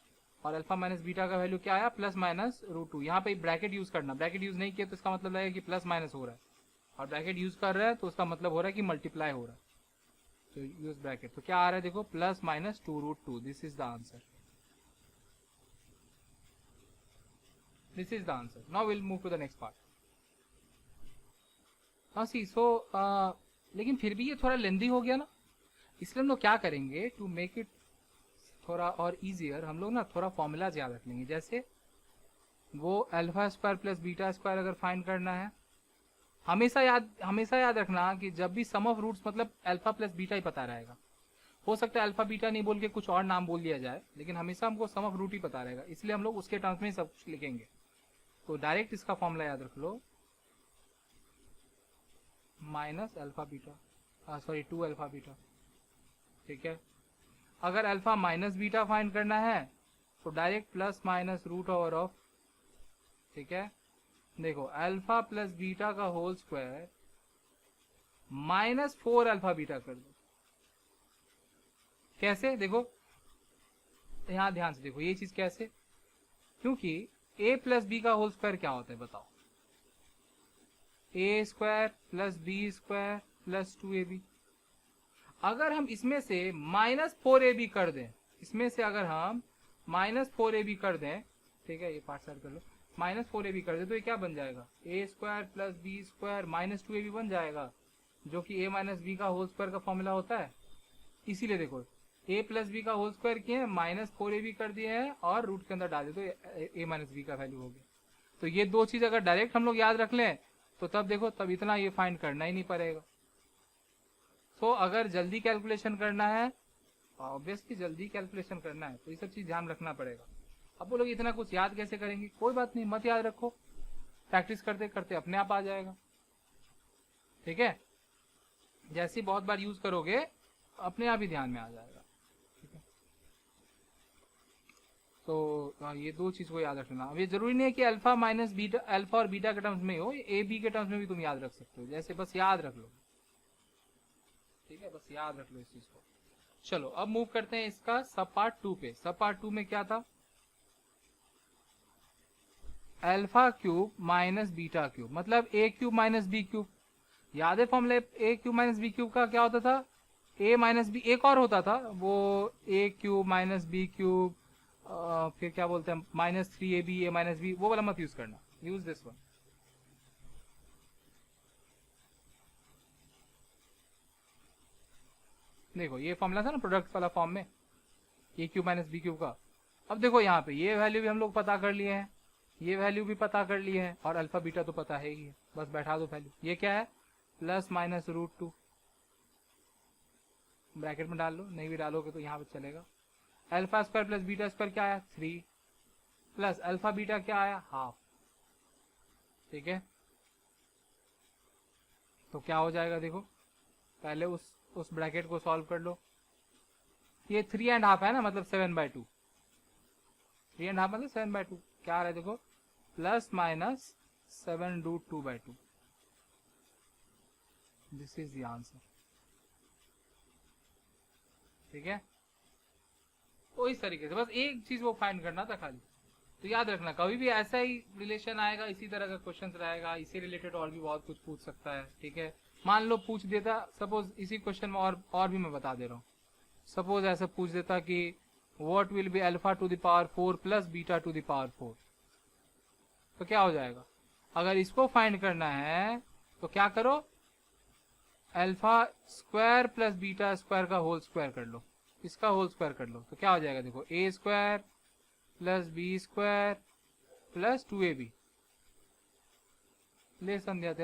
और अल्फा माइनस बीटा का वैल्यू क्या आया? Plus minus √2। यहाँ पे ब्रैकेट यूज करना, ब्रैकेट यूज नहीं किया तो इसका मतलब लगेगा कि प्लस माइनस हो रहा है, और ब्रैकेट यूज कर रहे हैं तो उसका मतलब हो रहा है कि मल्टीप्लाई हो रहा है। तो यूज ब्रैकेट। तो क्या आ रहा है? देखो plus minus 2√2, this is the answer. This is the answer. Now we'll move to the next part. हाँ सी सो लेकिन फिर भी ये थोड़ा लेंदी हो गया ना, इसलिए हम लोग क्या करेंगे टू मेक इट थोड़ा और इजियर, हम लोग ना थोड़ा फॉर्मूलाज याद रख लेंगे। जैसे वो alpha square plus beta square अगर फाइंड करना है, हमेशा याद रखना कि जब भी सम ऑफ रूट्स मतलब अल्फा प्लस बीटा ही पता रहेगा। हो सकता है अल्फा बीटा नहीं बोल के कुछ और नाम बोल दिया जाए, लेकिन हमेशा हमको सम ऑफ रूट ही पता रहेगा, इसलिए हम लोग उसके टर्म्स में सब कुछ लिखेंगे। तो डायरेक्ट इसका फॉर्मूला याद रख लो, minus alpha beta, sorry 2 alpha beta, ठीक है। अगर अल्फा माइनस बीटा फाइंड करना है तो direct plus minus root over of, ठीक है, देखो अल्फा प्लस बीटा का whole square minus 4 alpha beta कर दो। कैसे, देखो यहां ध्यान से देखो ये चीज कैसे, क्योंकि a प्लस बी का होल स्क्वायर क्या होता है बताओ, a square plus B square plus 2ab। अगर हम इसमें से माइनस 4ab कर दें, इसमें से अगर हम माइनस 4ab कर दें, ठीक है, ये पार्ट साइड कर लो, माइनस 4ab कर दें तो ये क्या बन जाएगा, a square plus B square minus 2ab बन जाएगा, जो कि a माइनस बी का होल स्क्वायर का फॉर्मूला होता है। इसीलिए देखो a प्लस बी का होल स्क्वायर किए हैं, माइनस 4ab कर दिए हैं और रूट के अंदर डाल दे तो a माइनस बी का वैल्यू हो गया। तो ये दो चीज अगर डायरेक्ट हम लोग याद रख लें तो तब देखो तब इतना ये फाइंड करना ही नहीं पड़ेगा। तो अगर जल्दी कैलकुलेशन करना है, ऑब्वियसली जल्दी कैलकुलेशन करना है, तो ये सब चीज ध्यान रखना पड़ेगा। अब वो लोग इतना कुछ याद कैसे करेंगे, कोई बात नहीं, मत याद रखो, प्रैक्टिस करते करते अपने आप आ जाएगा, ठीक है। जैसे बहुत बार यूज करोगे अपने आप ही ध्यान में आ जाएगा, ठीक है। तो ये दो चीज को याद रखना। अब ये जरूरी नहीं है कि अल्फा माइनस बीटा, अल्फा और बीटा के टर्म्स में हो, ए बी के टर्म्स में भी तुम याद रख सकते हो, जैसे बस याद रख लो, ठीक है, बस याद रख लो इस चीज को। चलो अब मूव करते हैं इसका सब पार्ट 2 पे। सब पार्ट 2 में क्या था, alpha cube minus beta cube, मतलब ए क्यूब माइनस बी क्यूब। याद है फॉर्मूला ए क्यूब माइनस बी क्यूब का क्या होता था, ए माइनस बी, एक और होता था वो ए क्यूब माइनस बी क्यूब, फिर क्या बोलते हैं माइनस 3ab ए माइनस बी, वो वाला मत यूज करना, यूज दिस वन। देखो ये फॉर्मूला था ना प्रोडक्ट वाला फॉर्म में, ए क्यूब माइनस बी क्यूब का। अब देखो यहाँ पे ये वैल्यू भी हम लोग पता कर लिए हैं, ये वैल्यू भी पता कर लिए हैं, और अल्फा बीटा तो पता है ही है, बस बैठा दो वैल्यू। ये क्या है, प्लस माइनस √2, ब्रैकेट में डाल लो, नहीं भी डालोगे तो यहाँ पे चलेगा। Alpha square plus beta square क्या आया 3, प्लस अल्फा बीटा क्या आया हाफ, ठीक है। तो क्या हो जाएगा देखो, पहले उस ब्रैकेट को सॉल्व कर लो। ये 3.5 है ना, मतलब 7/2, 3.5 मतलब 7/2, क्या आ रहा है देखो, plus minus 7√2/2, this is the answer, ठीक है। तो इस तरीके से बस एक चीज वो फाइंड करना था खाली। तो याद रखना कभी भी ऐसा ही रिलेशन आएगा, इसी तरह का क्वेश्चन रहेगा, इसी रिलेटेड और भी बहुत कुछ पूछ सकता है, ठीक है। मान लो पूछ देता, सपोज इसी क्वेश्चन में और भी मैं बता दे रहा हूँ, सपोज ऐसा पूछ देता कि what will be alpha two the power 4 plus beta two the power 4, तो क्या हो जाएगा, अगर इसको फाइंड करना है तो क्या करो, alpha square plus beta square का होल स्क्वायर कर लो, इसका होल स्क्वायर कर लो, तो क्या हो जाएगा देखो, a square plus B square plus 2ab, ले समझाते